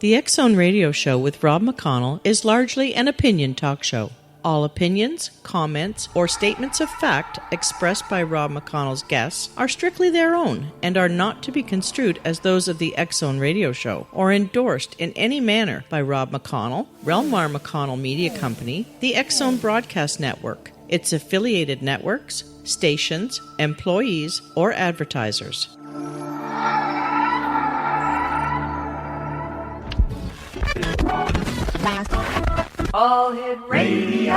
The X-Zone Radio Show with Rob McConnell is largely an opinion talk show. All opinions, comments, or statements of fact expressed by Rob McConnell's guests are strictly their own and are not to be construed as those of the X-Zone Radio Show or endorsed in any manner by Rob McConnell, Relmar McConnell Media Company, the X-Zone Broadcast Network, its affiliated networks, stations, employees, or advertisers. All Hit Radio.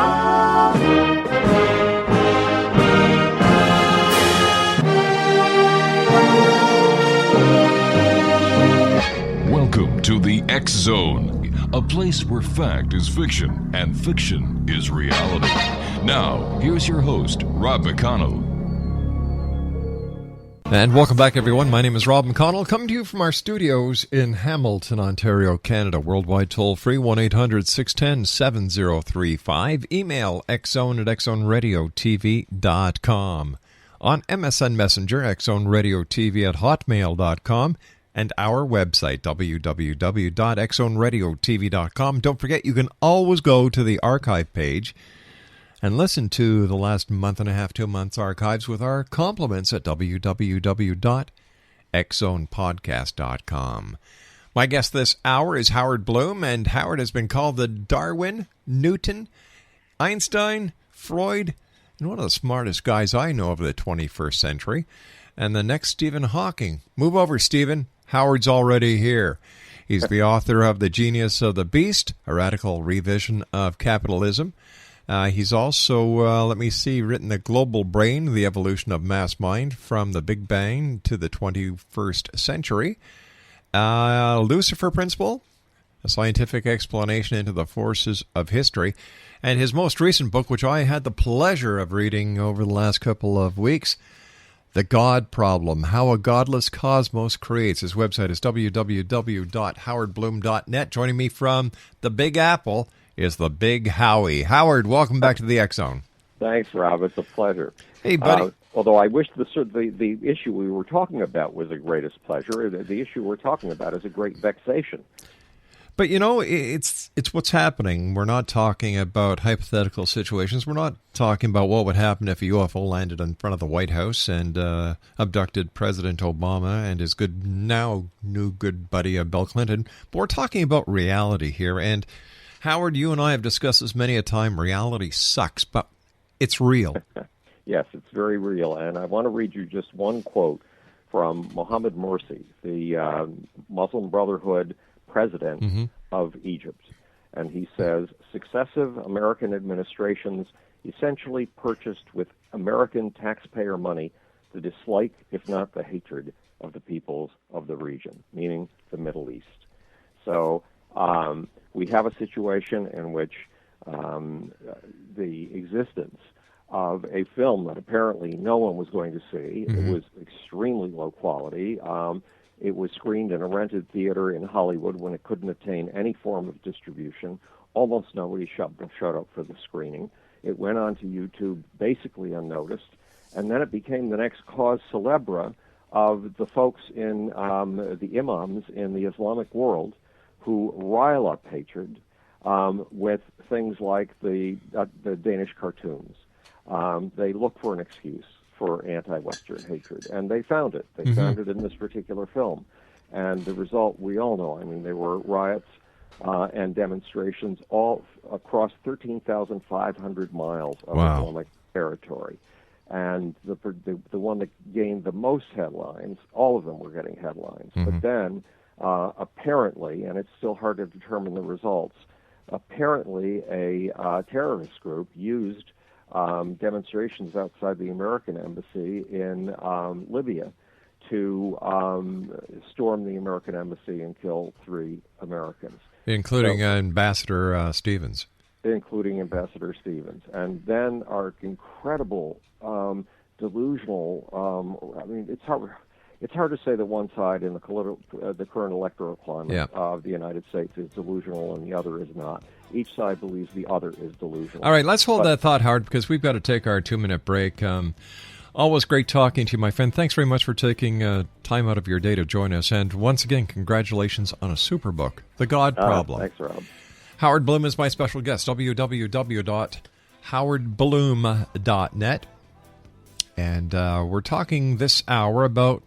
Welcome to the X-Zone, a place where fact is fiction and fiction is reality. Now, here's your host, Rob McConnell. And welcome back, everyone. My name is Rob McConnell, coming to you from our studios in Hamilton, Ontario, Canada. Worldwide toll-free, 1-800-610-7035. Email xzone@xzoneradiotv.com. On MSN Messenger, xzoneradiotv@hotmail.com. And our website, www.xzoneradiotv.com. Don't forget, you can always go to the archive page and listen to the last month and a half, 2 months archives with our compliments at www.xzonepodcast.com. My guest this hour is Howard Bloom, and Howard has been called the Darwin, Newton, Einstein, Freud, and one of the smartest guys I know of the 21st century, and the next Stephen Hawking. Move over, Stephen. Howard's already here. He's the author of The Genius of the Beast, A Radical Re-Vision of Capitalism. He's also, written The Global Brain, The Evolution of Mass Mind from the Big Bang to the 21st Century. Lucifer Principle, a scientific explanation into the forces of history. And his most recent book, which I had the pleasure of reading over the last couple of weeks, The God Problem, How A Godless Cosmos Creates. His website is www.howardbloom.net. Joining me from the Big Apple is the Big Howie. Howard, welcome back to the X-Zone. Thanks, Rob. It's a pleasure. Hey, buddy. Although I wish the issue we were talking about was the greatest pleasure, the issue we're talking about is a great vexation. But, you know, it's what's happening. We're not talking about hypothetical situations. We're not talking about what would happen if a UFO landed in front of the White House and abducted President Obama and his new good buddy Bill Clinton. But we're talking about reality here. And Howard, you and I have discussed this many a time. Reality sucks, but it's real. Yes, it's very real. And I want to read you just one quote from Mohammed Morsi, the Muslim Brotherhood president of Egypt. And he says, successive American administrations essentially purchased with American taxpayer money the dislike, if not the hatred, of the peoples of the region, meaning the Middle East. So we have a situation in which the existence of a film that apparently no one was going to see, it was extremely low quality. It was screened in a rented theater in Hollywood when it couldn't obtain any form of distribution. Almost nobody showed up for the screening. It went on to YouTube basically unnoticed, and then it became the next cause célèbre of the folks in the imams in the Islamic world who rile up hatred with things like the Danish cartoons. They look for an excuse for anti-Western hatred, and they found it. They found it in this particular film. And the result, we all know. I mean, there were riots and demonstrations all across 13,500 miles of Islamic territory. And the one that gained the most headlines, all of them were getting headlines. But then, apparently, and it's still hard to determine the results, apparently a terrorist group used demonstrations outside the American embassy in Libya to storm the American embassy and kill 3 Americans. Including Ambassador Stevens. Including Ambassador Stevens. And then our incredible delusional, it's hard to say that one side in the current electoral climate of the United States is delusional and the other is not. Each side believes the other is delusional. All right, let's hold that thought, Howard, because we've got to take our 2-minute break. Always great talking to you, my friend. Thanks very much for taking time out of your day to join us. And once again, congratulations on a super book, The God Problem. Thanks, Rob. Howard Bloom is my special guest, www.howardbloom.net. And we're talking this hour about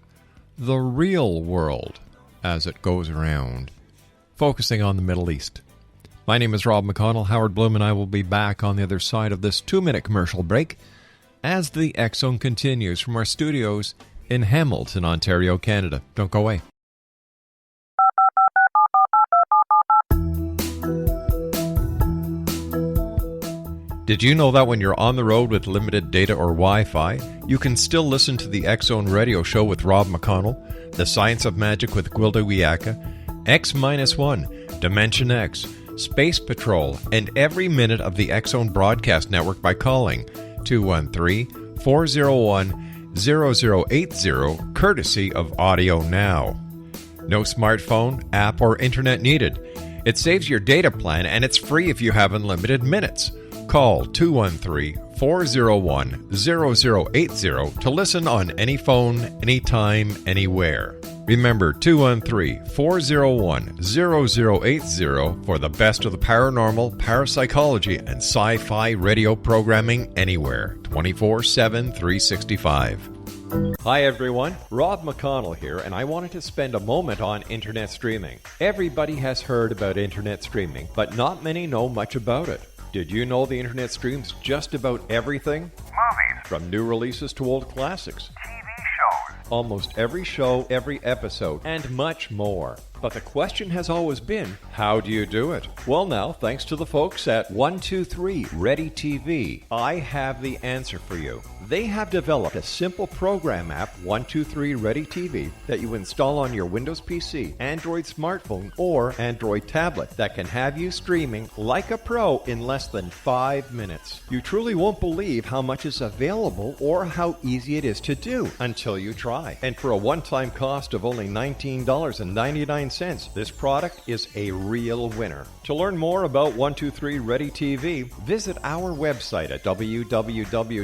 the real world as it goes around, focusing on the Middle East. My name is Rob McConnell. Howard Bloom and I will be back on the other side of this 2-minute commercial break as the X Zone continues from our studios in Hamilton, Ontario, Canada. Don't go away. Did you know that when you're on the road with limited data or Wi-Fi, you can still listen to the X Zone radio show with Rob McConnell, The Science of Magic with Gwilda Wiyaka, X-1, Dimension X, Space Patrol, and every minute of the X Zone broadcast network by calling 213-401-0080, courtesy of Audio Now. No smartphone, app, or internet needed. It saves your data plan, and it's free if you have unlimited minutes. Call 213-401-0080 to listen on any phone, anytime, anywhere. Remember, 213-401-0080 for the best of the paranormal, parapsychology, and sci-fi radio programming anywhere, 24/7, 365. Hi everyone, Rob McConnell here, and I wanted to spend a moment on internet streaming. Everybody has heard about internet streaming, but not many know much about it. Did you know the internet streams just about everything? Movies. From new releases to old classics. TV shows. Almost every show, every episode, and much more. But the question has always been, how do you do it? Well now, thanks to the folks at 123 Ready TV, I have the answer for you. They have developed a simple program app, 123 Ready TV, that you install on your Windows PC, Android smartphone, or Android tablet that can have you streaming like a pro in less than 5 minutes. You truly won't believe how much is available or how easy it is to do until you try. And for a one-time cost of only $19.99, this product is a real winner. To learn more about 123 Ready TV, visit our website at www.xzbn.net.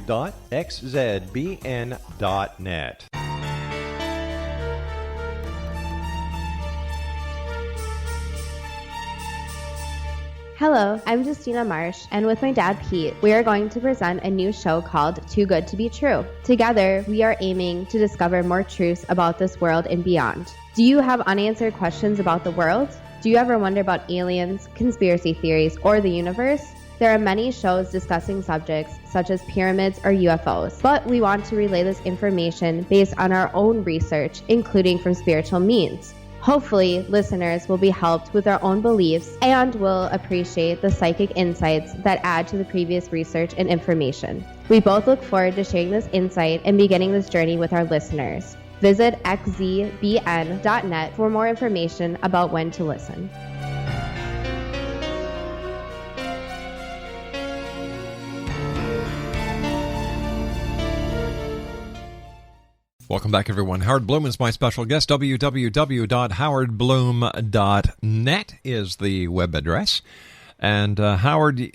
Hello, I'm Justina Marsh, and with my dad Pete, we are going to present a new show called Too Good to Be True. Together, we are aiming to discover more truths about this world and beyond. Do you have unanswered questions about the world? Do you ever wonder about aliens, conspiracy theories, or the universe? There are many shows discussing subjects such as pyramids or UFOs, but we want to relay this information based on our own research, including from spiritual means. Hopefully, listeners will be helped with their own beliefs and will appreciate the psychic insights that add to the previous research and information. We both look forward to sharing this insight and beginning this journey with our listeners. Visit xzbn.net for more information about when to listen. Welcome back, everyone. Howard Bloom is my special guest. www.howardbloom.net is the web address. And Howard,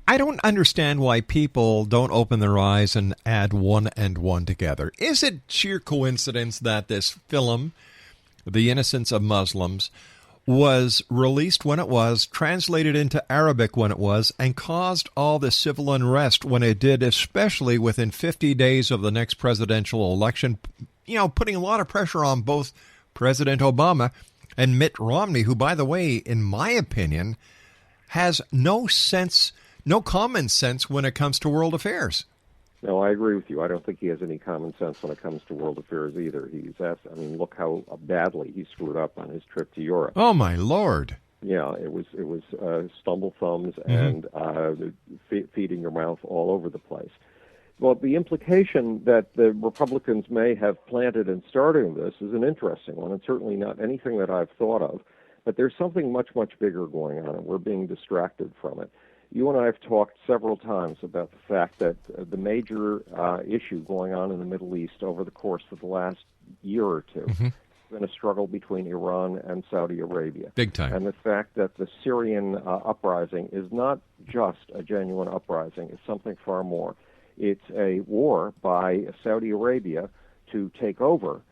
I don't understand why people don't open their eyes and add one and one together. Is it sheer coincidence that this film, The Innocence of Muslims, was released when it was, translated into Arabic when it was, and caused all this civil unrest when it did, especially within 50 days of the next presidential election, putting a lot of pressure on both President Obama and Mitt Romney, who, by the way, in my opinion, has no common sense when it comes to world affairs. No, I agree with you. I don't think he has any common sense when it comes to world affairs either. Look how badly he screwed up on his trip to Europe. Oh, my Lord. Yeah, it was stumble thumbs and feeding your mouth all over the place. Well, the implication that the Republicans may have planted in starting this is an interesting one. It's certainly not anything that I've thought of, but there's something much, much bigger going on, and we're being distracted from it. You and I have talked several times about the fact that the major issue going on in the Middle East over the course of the last year or two has been a struggle between Iran and Saudi Arabia. Big time. And the fact that the Syrian uprising is not just a genuine uprising, it's something far more. It's a war by Saudi Arabia to take over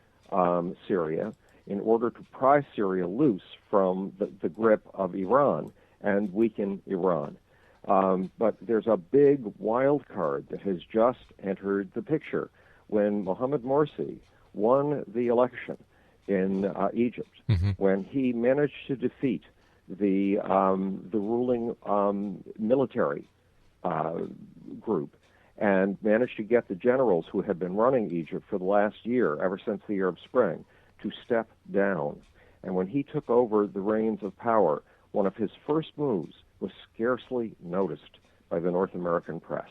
Syria in order to pry Syria loose from the grip of Iran and weaken Iran. But there's a big wild card that has just entered the picture. When Mohamed Morsi won the election in Egypt, when he managed to defeat the ruling military group and managed to get the generals who had been running Egypt for the last year, ever since the Arab Spring, to step down. And when he took over the reins of power, one of his first moves was scarcely noticed by the North American press.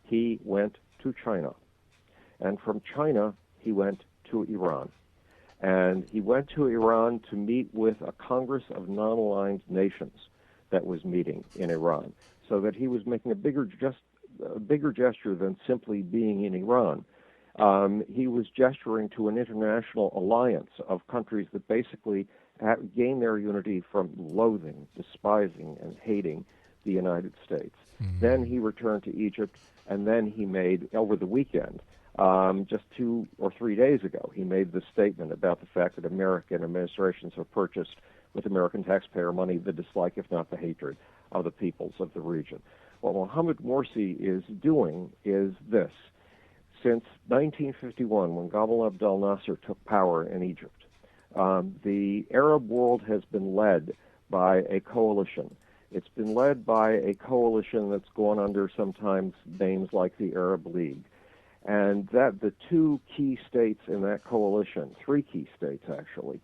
He went to China. And from China, he went to Iran. And he went to Iran to meet with a Congress of non-aligned nations that was meeting in Iran, so that he was making a bigger gesture than simply being in Iran. He was gesturing to an international alliance of countries that basically gain their unity from loathing, despising, and hating the United States. Then he returned to Egypt, and then he made, over the weekend, just 2 or 3 days ago, he made this statement about the fact that American administrations have purchased with American taxpayer money the dislike, if not the hatred, of the peoples of the region. What Mohamed Morsi is doing is this. Since 1951, when Gamal Abdel Nasser took power in Egypt, the Arab world has been led by a coalition. It's been led by a coalition that's gone under sometimes names like the Arab League. And that the 2 key states in that coalition, 3 key states actually,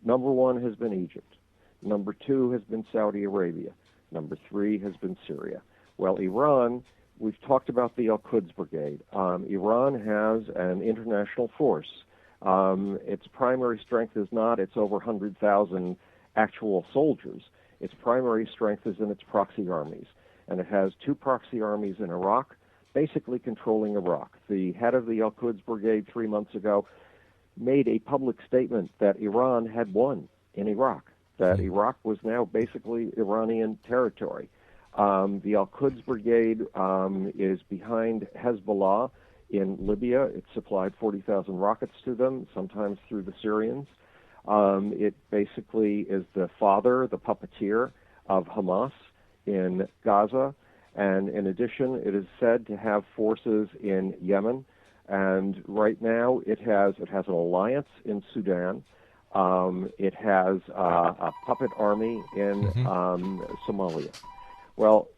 number 1 has been Egypt. Number 2 has been Saudi Arabia. Number 3 has been Syria. Well, Iran, we've talked about the Al-Quds Brigade. Iran has an international force. Its primary strength is not its over 100,000 actual soldiers. Its primary strength is in its proxy armies. And it has 2 proxy armies in Iraq, basically controlling Iraq. The head of the Al-Quds Brigade 3 months ago made a public statement that Iran had won in Iraq, that Iraq was now basically Iranian territory. The Al-Quds Brigade is behind Hezbollah in Libya. It supplied 40,000 rockets to them, sometimes through the Syrians. It basically is the father, the puppeteer of Hamas in Gaza. And in addition, it is said to have forces in Yemen. And right now, it has an alliance in Sudan. It has a puppet army in Somalia. Well,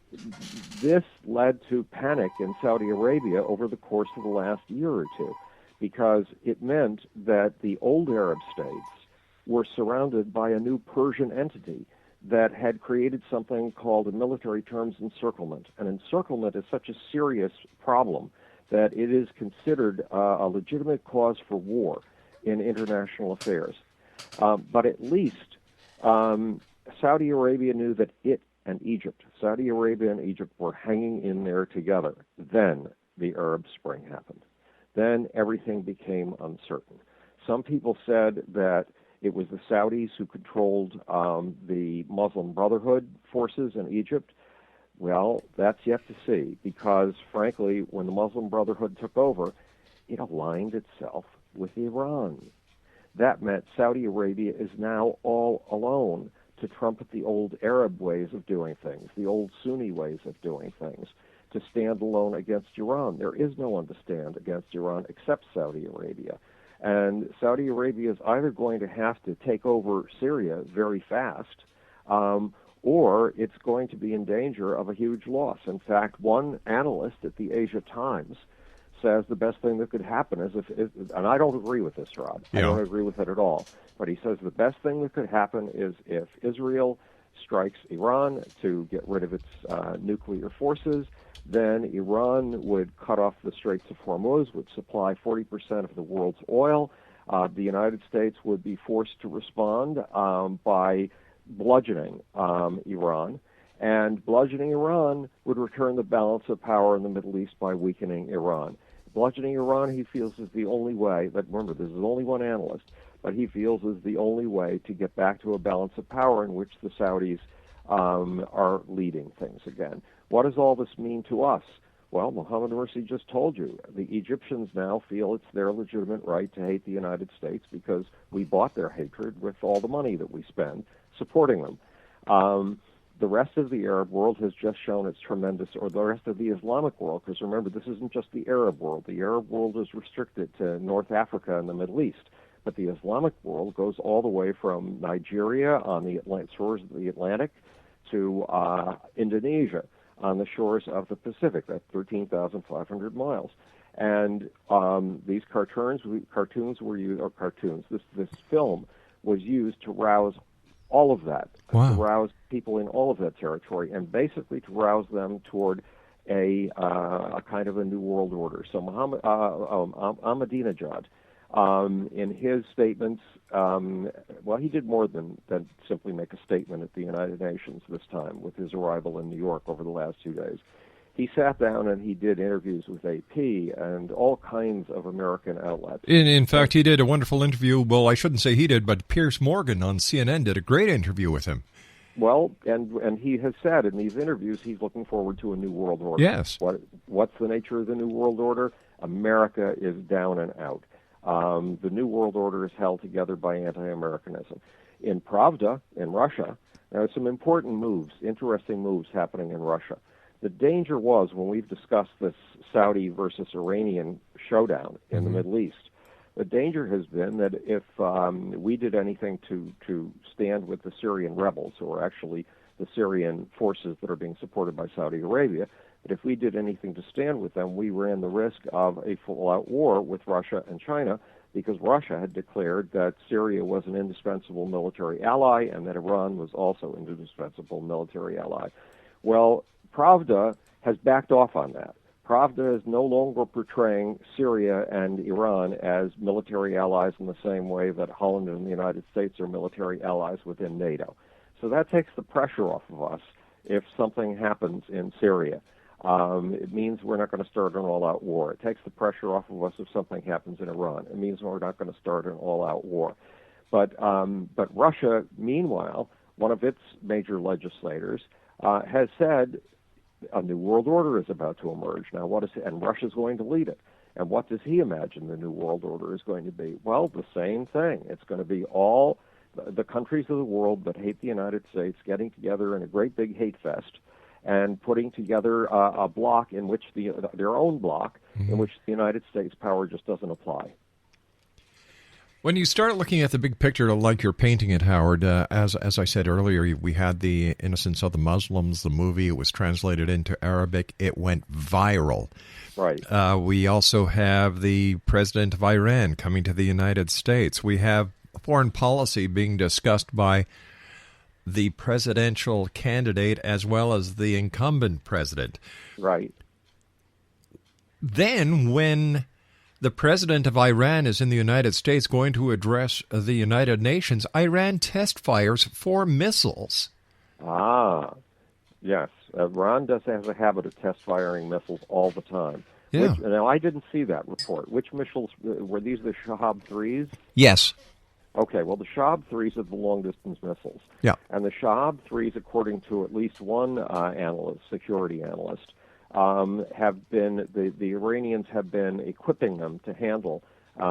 this led to panic in Saudi Arabia over the course of the last year or two, because it meant that the old Arab states were surrounded by a new Persian entity that had created something called in military terms encirclement. And encirclement is such a serious problem that it is considered a legitimate cause for war in international affairs. But at least Saudi Arabia knew that it and Egypt, Saudi Arabia and Egypt, were hanging in there together. Then the Arab Spring happened. Then everything became uncertain. Some people said that it was the Saudis who controlled the Muslim Brotherhood forces in Egypt. Well, that's yet to see, because, frankly, when the Muslim Brotherhood took over, it aligned itself with Iran. That meant Saudi Arabia is now all alone to trumpet the old Arab ways of doing things, the old Sunni ways of doing things, to stand alone against Iran. There is no one to stand against Iran except Saudi Arabia. And Saudi Arabia is either going to have to take over Syria very fast, or it's going to be in danger of a huge loss. In fact, one analyst at the Asia Times says the best thing that could happen is and I don't agree with this, Rod. Yeah. I don't agree with it at all. But he says the best thing that could happen is if Israel strikes Iran to get rid of its nuclear forces, then Iran would cut off the Straits of Hormuz, would supply 40% of the world's oil. The United States would be forced to respond by bludgeoning Iran. And bludgeoning Iran would return the balance of power in the Middle East by weakening Iran. Bludgeoning Iran, he feels, is the only way, but remember, this is only one analyst, but he feels is the only way to get back to a balance of power in which the Saudis are leading things again. What does all this mean to us? Well, Mohammed Morsi just told you. The Egyptians now feel it's their legitimate right to hate the United States because we bought their hatred with all the money that we spend supporting them. The rest of the Arab world has just shown its tremendous, or the rest of the Islamic world, because remember, this isn't just the Arab world. The Arab world is restricted to North Africa and the Middle East. But the Islamic world goes all the way from Nigeria on the shores of the Atlantic to Indonesia on the shores of the Pacific. That's 13,500 miles. And these this film was used to rouse all of that, wow. to rouse people in all of that territory, and basically to rouse them toward a kind of a new world order. So Ahmadinejad, in his statements, he did more than simply make a statement at the United Nations this time with his arrival in New York over the last 2 days. He sat down and he did interviews with AP and all kinds of American outlets. In fact, he did a wonderful interview. Well, I shouldn't say he did, but Piers Morgan on CNN did a great interview with him. Well, and he has said in these interviews he's looking forward to a new world order. Yes. What's the nature of the new world order? America is down and out. The new world order is held together by anti-Americanism. In Pravda, in Russia, there are some important moves, interesting moves happening in Russia. The danger was, when we've discussed this Saudi versus Iranian showdown in the Middle East, the danger has been that if we did anything to stand with the Syrian rebels, who are actually the Syrian forces that are being supported by Saudi Arabia, that if we did anything to stand with them, we ran the risk of a full-out war with Russia and China, because Russia had declared that Syria was an indispensable military ally and that Iran was also an indispensable military ally. Well, Pravda has backed off on that. Pravda is no longer portraying Syria and Iran as military allies in the same way that Holland and the United States are military allies within NATO. So that takes the pressure off of us if something happens in Syria. It means we're not going to start an all-out war. It takes the pressure off of us if something happens in Iran. It means we're not going to start an all-out war. But Russia, meanwhile, one of its major legislators, has said a new world order is about to emerge. Now, and Russia's going to lead it. And what does he imagine the new world order is going to be? Well, the same thing. It's going to be all the countries of the world that hate the United States getting together in a great big hate fest and putting together a bloc in which their own bloc, in which the United States power just doesn't apply. When you start looking at the big picture like you're painting it, Howard, as I said earlier, we had The Innocence of the Muslims, the movie. It was translated into Arabic. It went viral. Right. We also have the president of Iran coming to the United States. We have foreign policy being discussed by the presidential candidate as well as the incumbent president. Right. Then when the president of Iran is in the United States going to address the United Nations, Iran test fires 4 missiles. Ah, yes. Iran does have a habit of test firing missiles all the time. Yeah. Now, I didn't see that report. Which missiles, were these the Shahab 3s? Yes. Okay, well, the Shahab 3s are the long-distance missiles. Yeah. And the Shahab 3s, according to at least one security analyst, have been, the Iranians have been equipping them to handle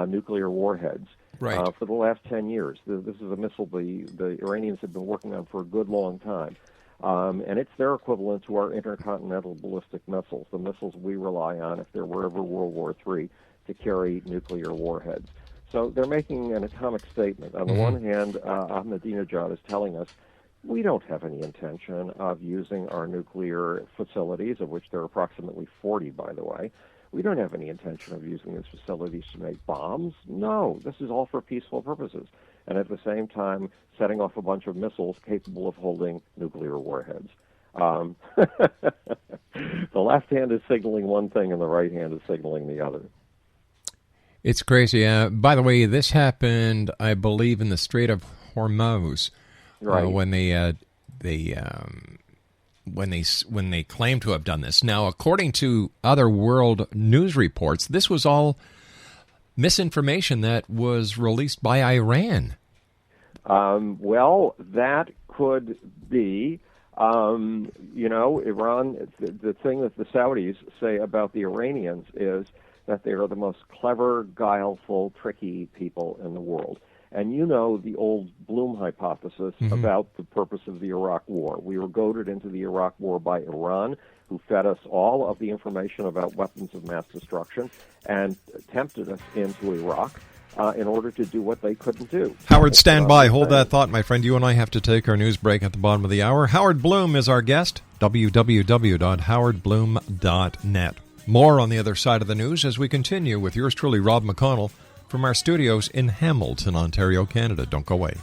nuclear warheads for the last 10 years. This is a missile the Iranians have been working on for a good long time. And it's their equivalent to our intercontinental ballistic missiles, the missiles we rely on if there were ever World War III to carry nuclear warheads. So they're making an atomic statement. On the one hand, Ahmadinejad is telling us we don't have any intention of using our nuclear facilities, of which there are approximately 40, by the way. We don't have any intention of using these facilities to make bombs. No, this is all for peaceful purposes. And at the same time, setting off a bunch of missiles capable of holding nuclear warheads. The left hand is signaling one thing and the right hand is signaling the other. It's crazy. By the way, this happened, I believe, in the Strait of Hormuz, when they claim to have done this. Now, according to other world news reports, this was all misinformation that was released by Iran. Well, that could be. Iran, the thing that the Saudis say about the Iranians is that they are the most clever, guileful, tricky people in the world. And you know the old Bloom hypothesis about the purpose of the Iraq War. We were goaded into the Iraq War by Iran, who fed us all of the information about weapons of mass destruction and tempted us into Iraq in order to do what they couldn't do. Howard, stand by. Hold that thought, my friend. You and I have to take our news break at the bottom of the hour. Howard Bloom is our guest, www.howardbloom.net. More on the other side of the news as we continue with yours truly, Rob McConnell, from our studios in Hamilton, Ontario, Canada. Don't go away.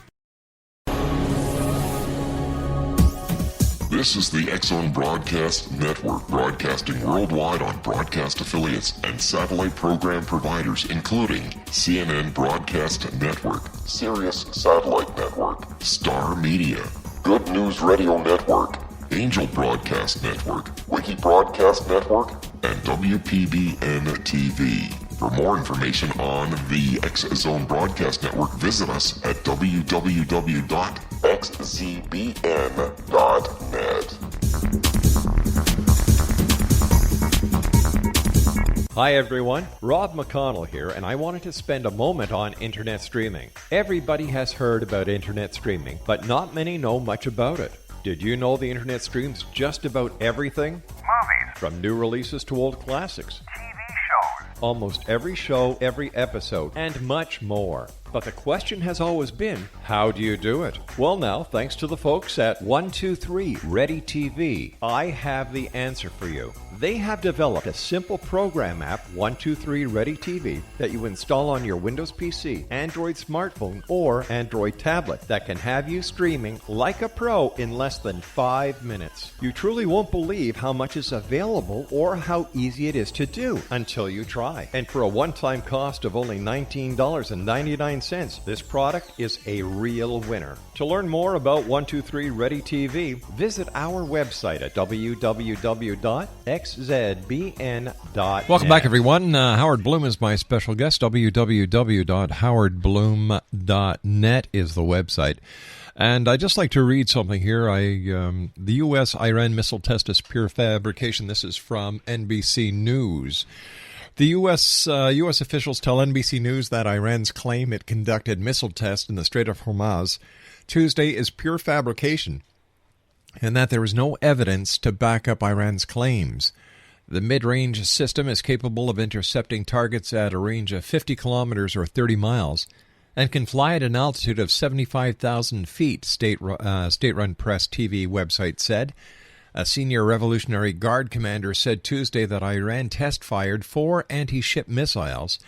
This is the X-Zone Broadcast Network, broadcasting worldwide on broadcast affiliates and satellite program providers, including CNN Broadcast Network, Sirius Satellite Network, Star Media, Good News Radio Network, Angel Broadcast Network, Wiki Broadcast Network, and WPBN TV. For more information on the X-Zone Broadcast Network, visit us at www.xzbn.net. Hi everyone, Rob McConnell here, and I wanted to spend a moment on internet streaming. Everybody has heard about internet streaming, but not many know much about it. Did you know the internet streams just about everything? Movies. From new releases to old classics. TV shows. Almost every show, every episode, and much more. But the question has always been, how do you do it? Well now, thanks to the folks at 123 Ready TV, I have the answer for you. They have developed a simple program app, 123 Ready TV, that you install on your Windows PC, Android smartphone, or Android tablet that can have you streaming like a pro in less than 5 minutes. You truly won't believe how much is available or how easy it is to do until you try. And for a one-time cost of only $19.99, this product is a real winner. To learn more about 123 Ready TV, visit our website at www.xzbn.net. Welcome back, everyone. Howard Bloom is my special guest. www.howardbloom.net is the website. And I'd just like to read something here. The U.S.-Iran missile test is pure fabrication. This is from NBC News. The U.S. officials tell NBC News that Iran's claim it conducted missile tests in the Strait of Hormuz Tuesday is pure fabrication, and that there is no evidence to back up Iran's claims. The mid-range system is capable of intercepting targets at a range of 50 kilometers or 30 miles and can fly at an altitude of 75,000 feet, state-run press TV website said. A senior Revolutionary Guard commander said Tuesday that Iran test-fired 4 anti-ship missiles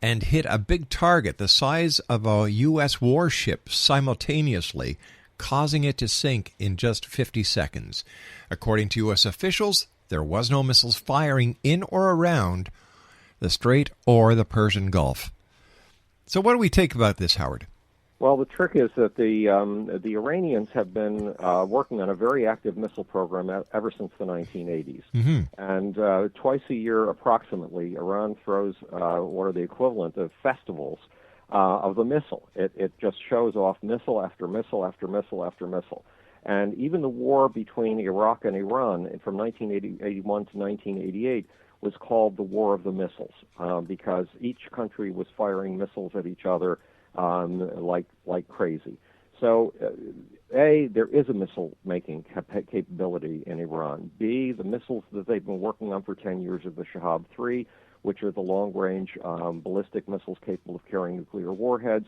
and hit a big target the size of a U.S. warship simultaneously, causing it to sink in just 50 seconds. According to U.S. officials, there was no missiles firing in or around the Strait or the Persian Gulf. So what do we take about this, Howard? Well, the trick is that the Iranians have been working on a very active missile program ever since the 1980s. Mm-hmm. And twice a year, approximately, Iran throws what are the equivalent of festivals of the missile. It just shows off missile after missile after missile after missile. And even the war between Iraq and Iran from 1981 to 1988 was called the War of the Missiles because each country was firing missiles at each other like crazy. So, A, there is a missile-making capability in Iran. B, the missiles that they've been working on for 10 years are the Shahab-3, which are the long-range ballistic missiles capable of carrying nuclear warheads.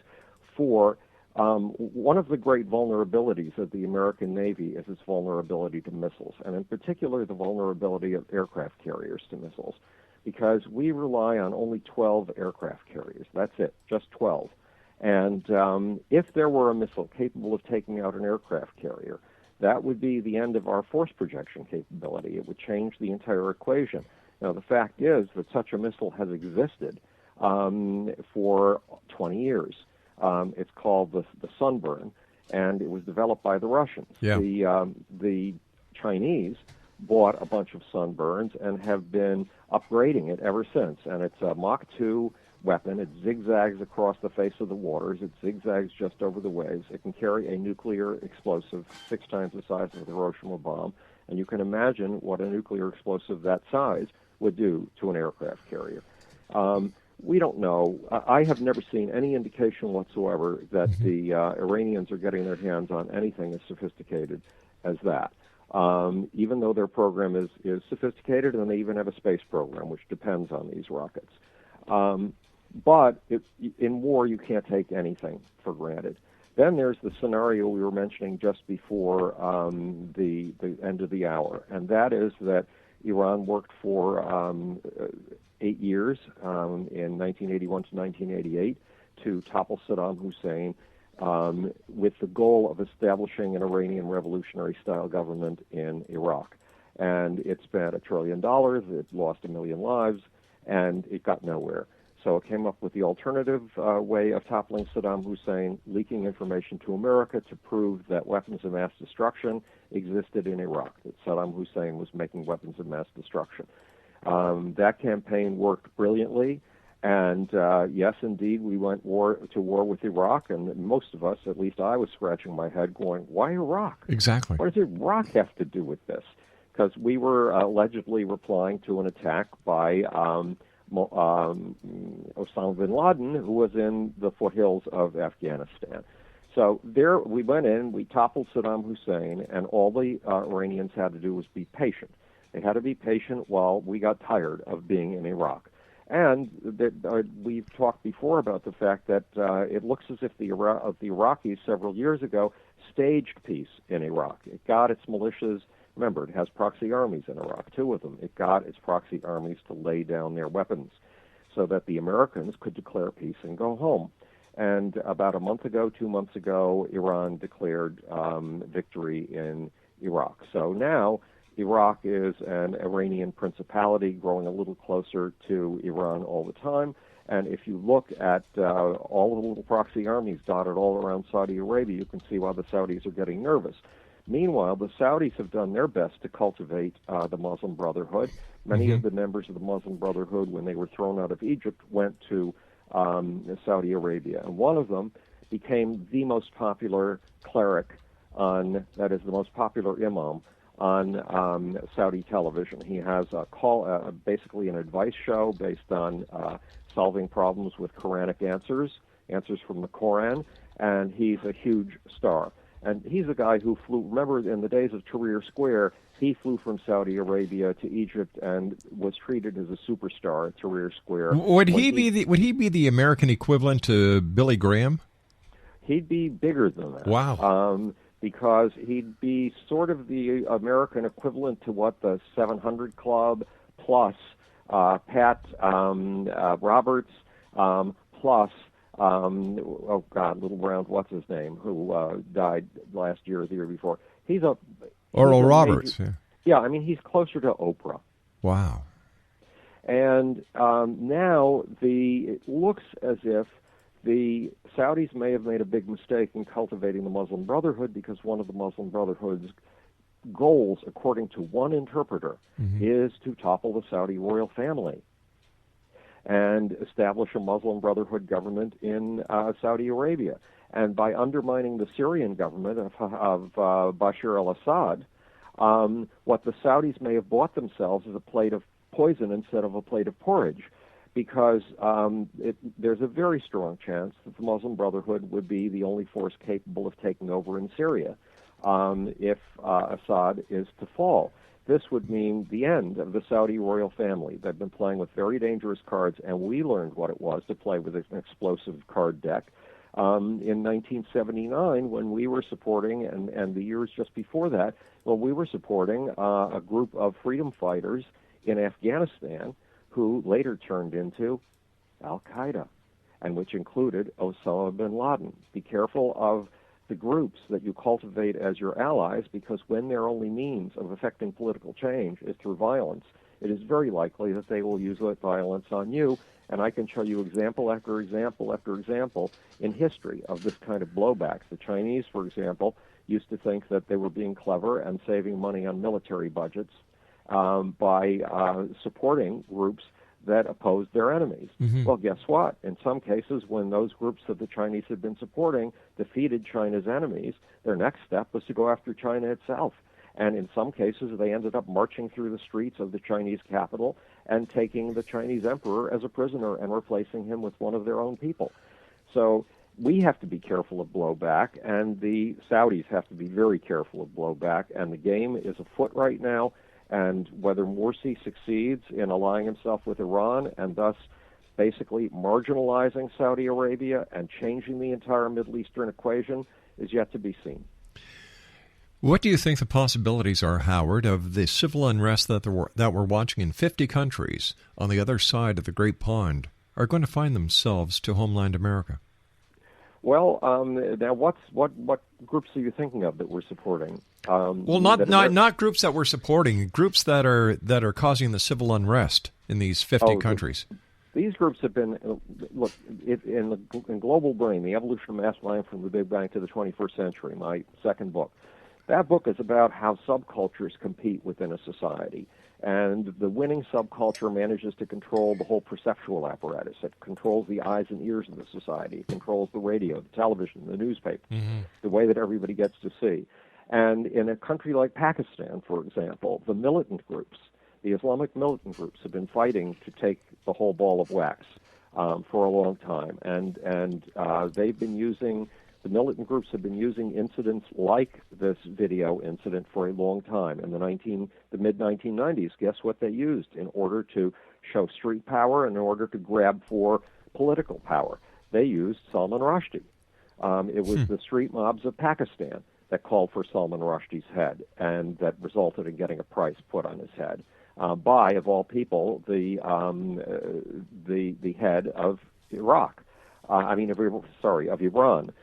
4, one of the great vulnerabilities of the American Navy is its vulnerability to missiles, and in particular the vulnerability of aircraft carriers to missiles, because we rely on only 12 aircraft carriers. That's it, just 12. And if there were a missile capable of taking out an aircraft carrier, that would be the end of our force projection capability. It would change the entire equation. Now, the fact is that such a missile has existed for 20 years. It's called the Sunburn, and it was developed by the Russians. Yeah. The Chinese bought a bunch of Sunburns and have been upgrading it ever since. And it's a Mach 2 weapon. It zigzags across the face of the waters. It zigzags just over the waves. It can carry a nuclear explosive 6 times the size of the Hiroshima bomb. And you can imagine what a nuclear explosive that size would do to an aircraft carrier. We don't know. I have never seen any indication whatsoever that the Iranians are getting their hands on anything as sophisticated as that. Even though their program is sophisticated, and they even have a space program, which depends on these rockets. But in war, you can't take anything for granted. Then there's the scenario we were mentioning just before the end of the hour, and that is that Iran worked for 8 years, in 1981 to 1988, to topple Saddam Hussein with the goal of establishing an Iranian revolutionary-style government in Iraq. And it spent $1 trillion, it lost 1 million lives, and it got nowhere. So it came up with the alternative way of toppling Saddam Hussein, leaking information to America to prove that weapons of mass destruction existed in Iraq, that Saddam Hussein was making weapons of mass destruction. That campaign worked brilliantly, and yes, indeed, we went to war with Iraq, and most of us, at least I was scratching my head going, why Iraq? Exactly. What does Iraq have to do with this? Because we were allegedly replying to an attack by Osama bin Laden, who was in the foothills of Afghanistan. So there we went in, we toppled Saddam Hussein, and all the Iranians had to do was be patient. They had to be patient while we got tired of being in Iraq. And we've talked before about the fact that it looks as if the Iraqis several years ago staged peace in Iraq. It got its militias. Remember, it has proxy armies in Iraq, 2 of them. It got its proxy armies to lay down their weapons so that the Americans could declare peace and go home. And about a month ago, 2 months ago, Iran declared victory in Iraq. So now Iraq is an Iranian principality growing a little closer to Iran all the time. And if you look at all the little proxy armies dotted all around Saudi Arabia, you can see why the Saudis are getting nervous. Meanwhile, the Saudis have done their best to cultivate the Muslim Brotherhood. Many of the members of the Muslim Brotherhood, when they were thrown out of Egypt, went to Saudi Arabia. And one of them became the most popular cleric that is the most popular imam on Saudi television. He has basically an advice show based on solving problems with Quranic answers from the Quran, and he's a huge star. And he's a guy who flew, remember in the days of Tahrir Square, he flew from Saudi Arabia to Egypt and was treated as a superstar at Tahrir Square. Would he be the American equivalent to Billy Graham? He'd be bigger than that. Wow. Because he'd be sort of the American equivalent to what the 700 Club plus Pat Roberts plus little round, what's his name, who died last year or the year before. Oral Roberts. Yeah, I mean, he's closer to Oprah. Wow. And now it looks as if the Saudis may have made a big mistake in cultivating the Muslim Brotherhood, because one of the Muslim Brotherhood's goals, according to one interpreter, is to topple the Saudi royal family and establish a Muslim Brotherhood government in Saudi Arabia. And by undermining the Syrian government of Bashar al-Assad, what the Saudis may have bought themselves is a plate of poison instead of a plate of porridge, because there's a very strong chance that the Muslim Brotherhood would be the only force capable of taking over in Syria if Assad is to fall. This would mean the end of the Saudi royal family. They've been playing with very dangerous cards, and we learned what it was to play with an explosive card deck in 1979 when we were supporting, and the years just before that, when we were supporting a group of freedom fighters in Afghanistan who later turned into Al-Qaeda, and which included Osama bin Laden. Be careful of the groups that you cultivate as your allies, because when their only means of affecting political change is through violence, it is very likely that they will use that violence on you. And I can show you example after example after example in history of this kind of blowbacks. The Chinese, for example, used to think that they were being clever and saving money on military budgets by supporting groups that opposed their enemies. Well, guess what? In some cases, when those groups that the Chinese had been supporting defeated China's enemies, their next step was to go after China itself. And in some cases, they ended up marching through the streets of the Chinese capital and taking the Chinese emperor as a prisoner and replacing him with one of their own people. So we have to be careful of blowback, and the Saudis have to be very careful of blowback, and the game is afoot right now. And whether Morsi succeeds in allying himself with Iran and thus basically marginalizing Saudi Arabia and changing the entire Middle Eastern equation is yet to be seen. What do you think the possibilities are, Howard, of the civil unrest that we're watching in 50 countries on the other side of the Great Pond are going to find themselves to homeland America? Well, now what groups are you thinking of that we're supporting? Well, not groups that we're supporting, groups that are causing the civil unrest in these 50 countries. These groups have been, look, in Global Brain, The Evolution of Mass Mind from the Big Bang to the 21st Century, my second book. That book is about how subcultures compete within a society. And the winning subculture manages to control the whole perceptual apparatus. It controls the eyes and ears of the society. It controls the radio, the television, the newspaper, the way that everybody gets to see. And in a country like Pakistan, for example, the militant groups, the Islamic militant groups have been fighting to take the whole ball of wax for a long time. And they've been using... The militant groups have been using incidents like this video incident for a long time. In the mid-1990s, guess what they used in order to show street power and in order to grab for political power? They used Salman Rushdie. It was the street mobs of Pakistan that called for Salman Rushdie's head and that resulted in getting a price put on his head by, of all people, the head of Iraq. Of Iran.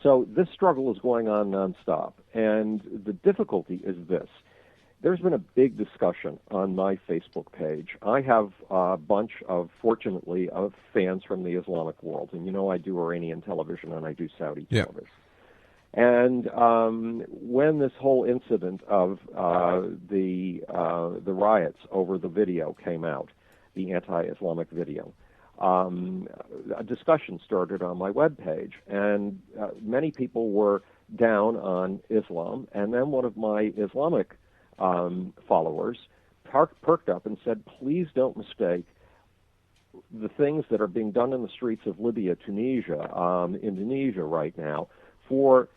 So this struggle is going on nonstop, and the difficulty is this. There's been a big discussion on my Facebook page. I have a bunch fortunately, of fans from the Islamic world, and you know I do Iranian television and I do Saudi television. And when this whole incident of the riots over the video came out, the anti-Islamic video, a discussion started on my webpage, and many people were down on Islam, and then one of my Islamic followers perked up and said, please don't mistake the things that are being done in the streets of Libya, Tunisia, Indonesia right now for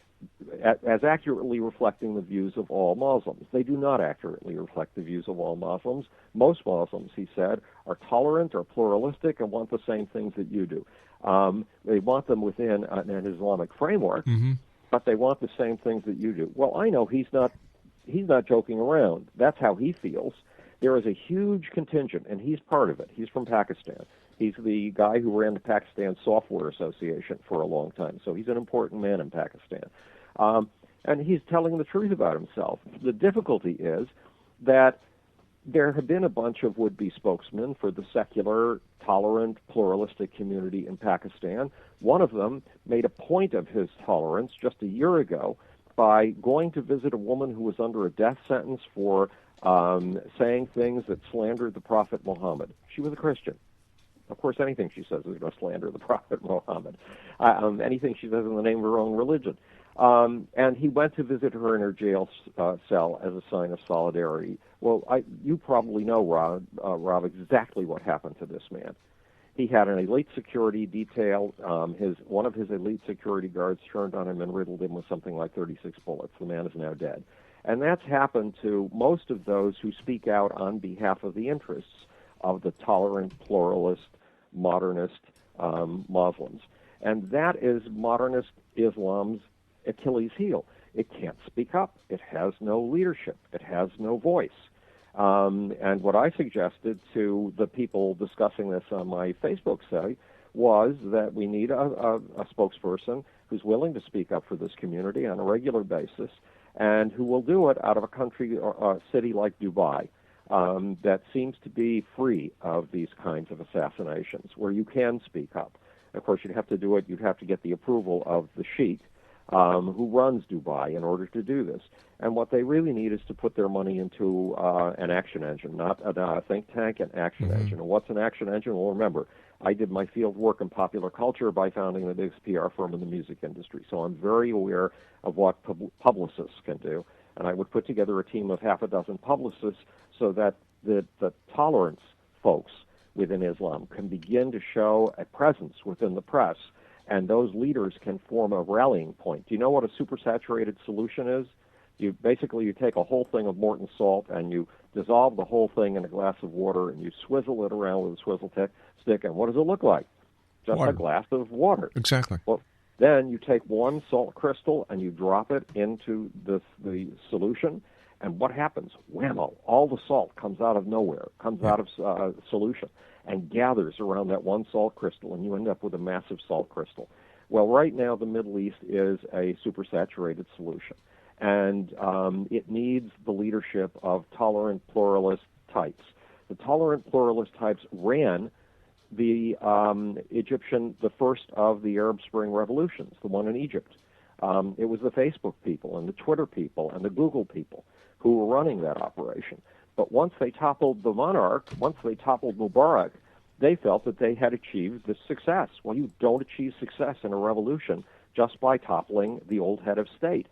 as accurately reflecting the views of all Muslims. They do not accurately reflect the views of all Muslims. Most Muslims, he said, are tolerant or pluralistic and want the same things that you do. They want them within an Islamic framework, but they want the same things that you do. Well, I know he's not joking around. That's how he feels. There is a huge contingent, and he's part of it. He's from Pakistan. He's the guy who ran the Pakistan Software Association for a long time, so he's an important man in Pakistan. And he's telling the truth about himself. The difficulty is that there have been a bunch of would-be spokesmen for the secular, tolerant, pluralistic community in Pakistan. One of them made a point of his tolerance just a year ago by going to visit a woman who was under a death sentence for saying things that slandered the Prophet Muhammad. She was a Christian. Of course, anything she says is going to slander the Prophet Muhammad. Anything she says in the name of her own religion. And he went to visit her in her jail cell as a sign of solidarity. Well, you probably know, Rob, exactly what happened to this man. He had an elite security detail. One of his elite security guards turned on him and riddled him with something like 36 bullets. The man is now dead. And that's happened to most of those who speak out on behalf of the interests of the tolerant, pluralist, modernist Muslims. And that is modernist Islam's Achilles heel. It can't speak up. It has no leadership. It has no voice. And what I suggested to the people discussing this on my Facebook site was that we need a spokesperson who's willing to speak up for this community on a regular basis and who will do it out of a country or a city like Dubai that seems to be free of these kinds of assassinations, where you can speak up. Of course, you'd have to do it. You'd have to get the approval of the sheikh, who runs Dubai in order to do this. And what they really need is to put their money into an action engine, not a think tank, an action engine. And what's an action engine? Well, remember, I did my field work in popular culture by founding the biggest PR firm in the music industry. So I'm very aware of what publicists can do. And I would put together a team of half a dozen publicists so that the tolerance folks within Islam can begin to show a presence within the press, and those leaders can form a rallying point. Do you know what a supersaturated solution is? You take a whole thing of Morton salt and you dissolve the whole thing in a glass of water and you swizzle it around with a swizzle stick, and what does it look like? Just water. A glass of water. Exactly. Well, then you take one salt crystal and you drop it into the solution, and what happens? Whammo! All the salt comes out of nowhere, comes out of solution, and gathers around that one salt crystal, and you end up with a massive salt crystal. Well, right now the Middle East is a supersaturated solution, and it needs the leadership of tolerant pluralist types. The tolerant pluralist types ran the the first of the Arab Spring revolutions, the one in Egypt. It was the Facebook people and the Twitter people and the Google people who were running that operation. But once they toppled the monarch, once they toppled Mubarak, they felt that they had achieved this success. Well, you don't achieve success in a revolution just by toppling the old head of state.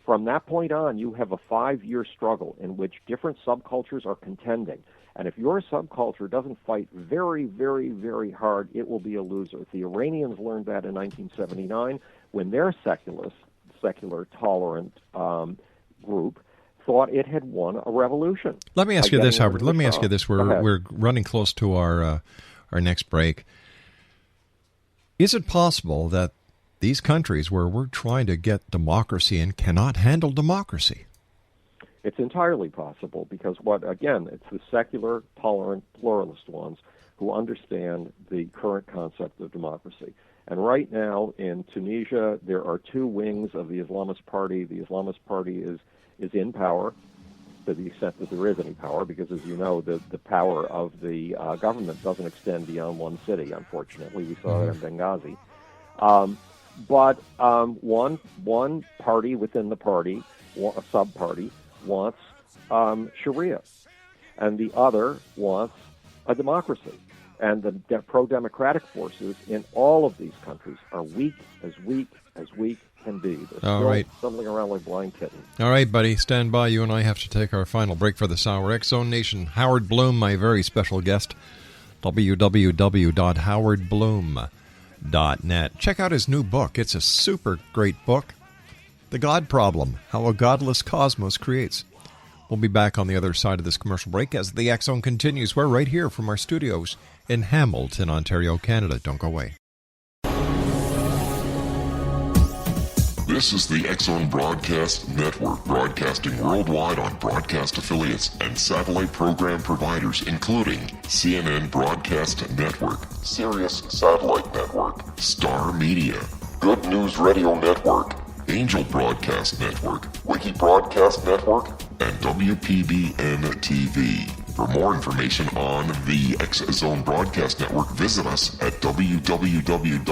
From that point on, you have a 5-year struggle in which different subcultures are contending. And if your subculture doesn't fight very, very, very hard, it will be a loser. The Iranians learned that in 1979 when their secular, tolerant group thought it had won a revolution. Let me ask you this, Howard. Let me ask you this. We're running close to our next break. Is it possible that these countries where we're trying to get democracy in cannot handle democracy? It's entirely possible because, it's the secular, tolerant, pluralist ones who understand the current concept of democracy. And right now in Tunisia, there are two wings of the Islamist Party. The Islamist Party is in power to the extent that there is any power, because, as you know, the power of the government doesn't extend beyond one city, unfortunately. We saw that in Benghazi. But one party within the party, a sub-party, wants Sharia, and the other wants a democracy. And the pro-democratic forces in all of these countries are weak as can be. They're still stumbling around like blind kittens. All right, buddy, stand by. You and I have to take our final break for this hour. X-Zone Nation, Howard Bloom, my very special guest, www.howardbloom.net. Check out his new book. It's a super great book, The God Problem, How a Godless Cosmos Creates. We'll be back on the other side of this commercial break as the X-Zone continues. We're right here from our studios in Hamilton, Ontario, Canada. Don't go away. This is the X-Zone Broadcast Network, broadcasting worldwide on broadcast affiliates and satellite program providers, including CNN Broadcast Network, Sirius Satellite Network, Star Media, Good News Radio Network, Angel Broadcast Network, Wiki Broadcast Network, and WPBN TV. For more information on the X-Zone Broadcast Network, visit us at www.xzbn.net.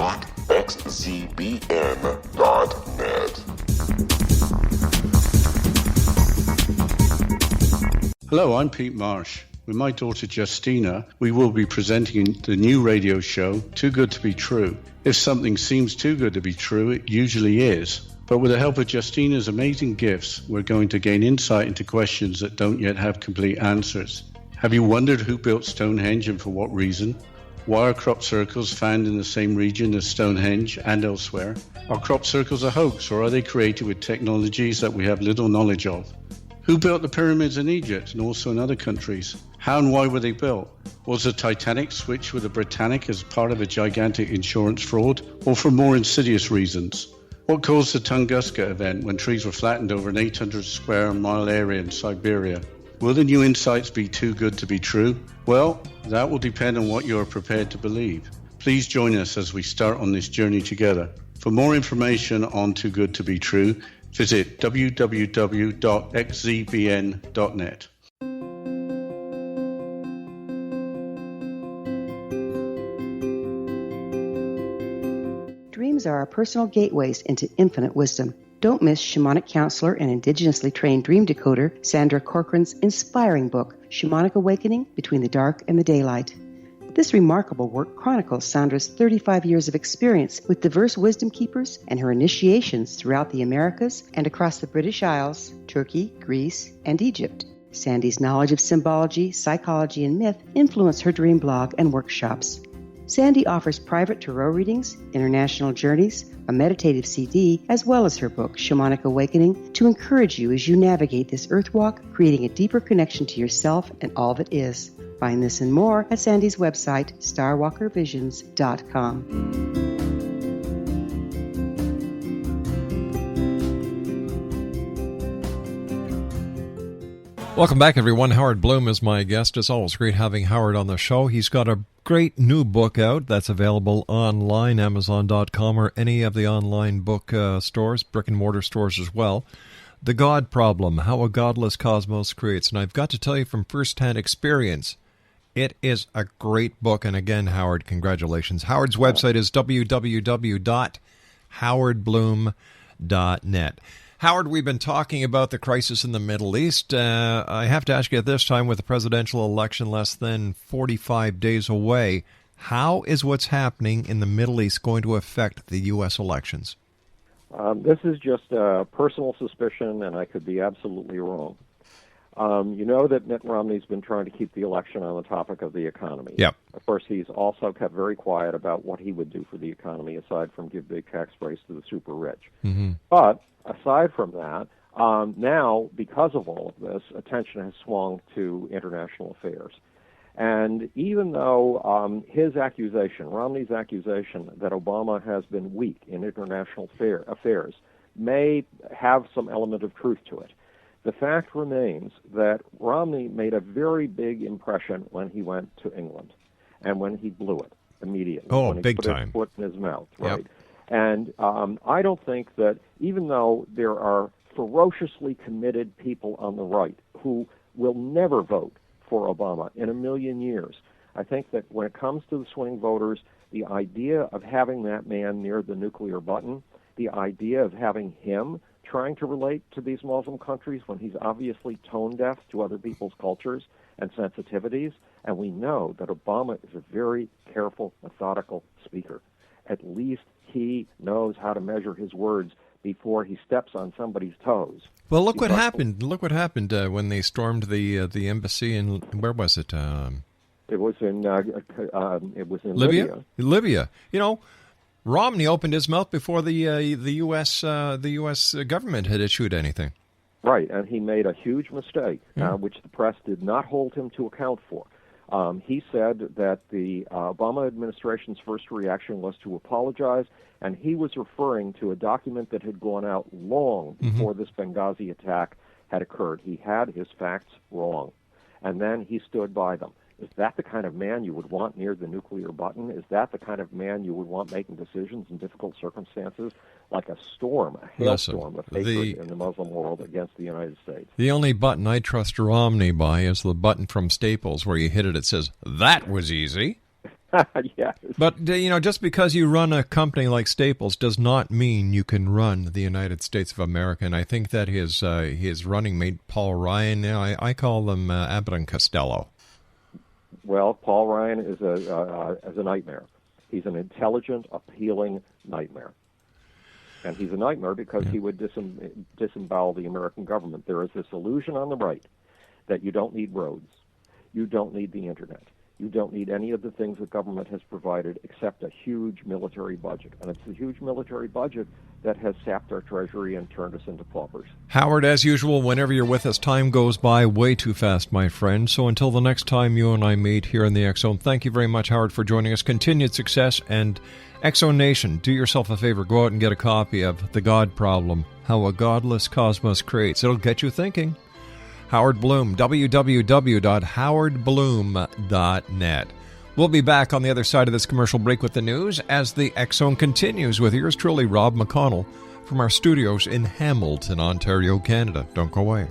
Hello, I'm Pete Marsh. With my daughter Justina, we will be presenting the new radio show, Too Good to Be True. If something seems too good to be true, it usually is. But with the help of Justina's amazing gifts, we're going to gain insight into questions that don't yet have complete answers. Have you wondered who built Stonehenge and for what reason? Why are crop circles found in the same region as Stonehenge and elsewhere? Are crop circles a hoax, or are they created with technologies that we have little knowledge of? Who built the pyramids in Egypt and also in other countries? How and why were they built? Was the Titanic switched with the Britannic as part of a gigantic insurance fraud, or for more insidious reasons? What caused the Tunguska event when trees were flattened over an 800 square mile area in Siberia? Will the new insights be too good to be true? Well, that will depend on what you are prepared to believe. Please join us as we start on this journey together. For more information on Too Good to Be True, visit www.xzbn.net. Dreams Stories are our personal gateways into infinite wisdom. Don't miss shamanic counselor and indigenously trained dream decoder Sandra Corcoran's inspiring book, Shamanic Awakening Between the Dark and the Daylight. This remarkable work chronicles Sandra's 35 years of experience with diverse wisdom keepers and her initiations throughout the Americas and across the British Isles, Turkey, Greece, and Egypt. Sandy's knowledge of symbology, psychology, and myth influence her dream blog and workshops. Sandy offers private tarot readings, international journeys, a meditative CD, as well as her book, Shamanic Awakening, to encourage you as you navigate this earth walk, creating a deeper connection to yourself and all that is. Find this and more at Sandy's website, starwalkervisions.com. Welcome back, everyone. Howard Bloom is my guest. It's always great having Howard on the show. He's got a great new book out that's available online, Amazon.com, or any of the online book stores, brick-and-mortar stores as well. The God Problem, How a Godless Cosmos Creates. And I've got to tell you from first-hand experience, it is a great book. And again, Howard, congratulations. Howard's website is www.howardbloom.net. Howard, we've been talking about the crisis in the Middle East. I have to ask you at this time, with the presidential election less than 45 days away, how is what's happening in the Middle East going to affect the U.S. elections? This is just a personal suspicion, and I could be absolutely wrong. You know that Mitt Romney's been trying to keep the election on the topic of the economy. Yep. Of course, he's also kept very quiet about what he would do for the economy, aside from give big tax breaks to the super rich. Mm-hmm. But aside from that, now, because of all of this, attention has swung to international affairs. And even though Romney's accusation that Obama has been weak in international affairs may have some element of truth to it, the fact remains that Romney made a very big impression when he went to England and when he blew it immediately. Oh, when he big put time. his foot in his mouth, right? Yep. And I don't think that even though there are ferociously committed people on the right who will never vote for Obama in a million years, I think that when it comes to the swing voters, the idea of having that man near the nuclear button, the idea of having him trying to relate to these Muslim countries when he's obviously tone deaf to other people's cultures and sensitivities, and we know that Obama is a very careful, methodical speaker. At least he knows how to measure his words before he steps on somebody's toes. Well, look what happened. Look what happened when they stormed the embassy in, where was it? It was in Libya. Libya. You know, Romney opened his mouth before the U.S. Government had issued anything. Right, and he made a huge mistake, which the press did not hold him to account for. He said that the Obama administration's first reaction was to apologize, and he was referring to a document that had gone out long before this Benghazi attack had occurred. He had his facts wrong, and then he stood by them. Is that the kind of man you would want near the nuclear button? Is that the kind of man you would want making decisions in difficult circumstances, like a storm, a hailstorm of hatred in the Muslim world against the United States? The only button I trust Romney by is the button from Staples, where you hit it, it says, "That was easy." Yes. But, you know, just because you run a company like Staples does not mean you can run the United States of America. And I think that his running mate, Paul Ryan, I call them Abbott and Costello. Well, Paul Ryan is a nightmare. He's an intelligent, appealing nightmare. And he's a nightmare because he would disembowel the American government. There is this illusion on the right that you don't need roads, you don't need the Internet, you don't need any of the things that government has provided except a huge military budget. And it's the huge military budget that has sapped our treasury and turned us into paupers. Howard, as usual, whenever you're with us, time goes by way too fast, my friend. So until the next time you and I meet here in the X-Zone, thank you very much, Howard, for joining us. Continued success, and X-Zone Nation, do yourself a favor. Go out and get a copy of The God Problem, How a Godless Cosmos Creates. It'll get you thinking. Howard Bloom, www.howardbloom.net. We'll be back on the other side of this commercial break with the news as the X-Zone continues with yours truly, Rob McConnell, from our studios in Hamilton, Ontario, Canada. Don't go away.